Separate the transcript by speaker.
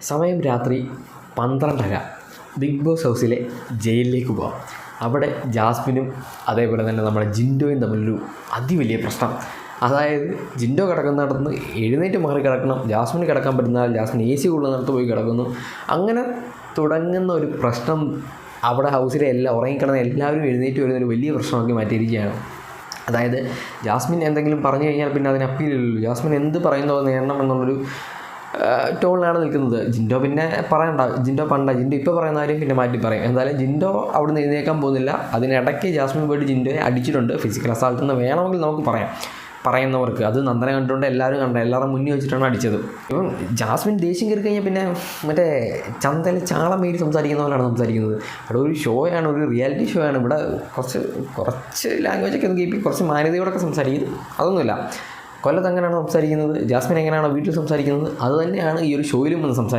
Speaker 1: സമയം രാത്രി 12:30. Big boss ഹൗസിലെ ജയിലിലേക്ക് പോകാം. അവിടെ ജാസ്മിനും അതേപോലെ തന്നെ നമ്മുടെ ജിൻഡോയും തമ്മിലൊരു അതിവലിയ പ്രശ്നം. അതായത് ജിൻഡോ കിടക്കുന്നിടത്ത് എഴുന്നേറ്റ് മാറി കിടക്കണം, ജാസ്മിന് കിടക്കാൻ പറ്റുന്നാൽ ജാസ്മിൻ AC കൊള്ളുന്നിടത്ത് പോയി കിടക്കുന്നു. അങ്ങനെ തുടങ്ങുന്ന ഒരു പ്രശ്നം അവിടെ ഹൗസിലെ ഉറങ്ങിക്കിടന്ന എല്ലാവരും എഴുന്നേറ്റ് വരുന്നൊരു വലിയ പ്രശ്നമാക്കി മാറ്റിയിരിക്കുകയാണ്. അതായത് ജാസ്മിൻ എന്തെങ്കിലും പറഞ്ഞു കഴിഞ്ഞാൽ പിന്നെ അതിന് അപ്പീലില്ലല്ലോ. ജാസ്മിൻ എന്ത് പറയുന്നോ നേടണം എന്നുള്ളൊരു ടോണിലാണ് നിൽക്കുന്നത്. ജിൻഡോ പിന്നെ പറയണ്ട, ജിൻഡോ ഇപ്പോൾ പറയുന്ന കാര്യം പിന്നെ മാറ്റി പറയും. എന്തായാലും ജിൻഡോ അവിടെ നിന്ന് എഴുന്നേക്കാൻ പോകുന്നില്ല. അതിനിടയ്ക്ക് ജാസ്മിൻ പോയിട്ട് ജിൻഡോയെ അടിച്ചിട്ടുണ്ട്. ഫിസിക്കൽ അസാൾട്ട് എന്ന് വേണമെങ്കിൽ നമുക്ക് പറയുന്നവർക്ക്. അത് നന്ദന കണ്ടുകൊണ്ട് എല്ലാവരും മുന്നിൽ വെച്ചിട്ടാണ് അടിച്ചത്. ഇപ്പം ജാസ്മിൻ ദേഷ്യം കയറി കഴിഞ്ഞാൽ പിന്നെ മറ്റേ ചന്തയിൽ ചാളം മേടി സംസാരിക്കുന്ന പോലെയാണ് സംസാരിക്കുന്നത്. അവിടെ ഒരു ഷോയാണ്, ഒരു റിയാലിറ്റി ഷോ ആണ്. ഇവിടെ കുറച്ച് ലാംഗ്വേജൊക്കെ ഒന്ന് കേൾപ്പി, കുറച്ച് മാന്യതയോടൊക്കെ സംസാരിക്കും. അതൊന്നുമില്ല. കൊല്ലത്ത് എങ്ങനെയാണോ സംസാരിക്കുന്നത്, ജാസ്മിൻ എങ്ങനെയാണോ വീട്ടിൽ സംസാരിക്കുന്നത്, അത് തന്നെയാണ് ഈ ഒരു ഷോയിലും വന്ന് സംസാരിക്കുന്നത്.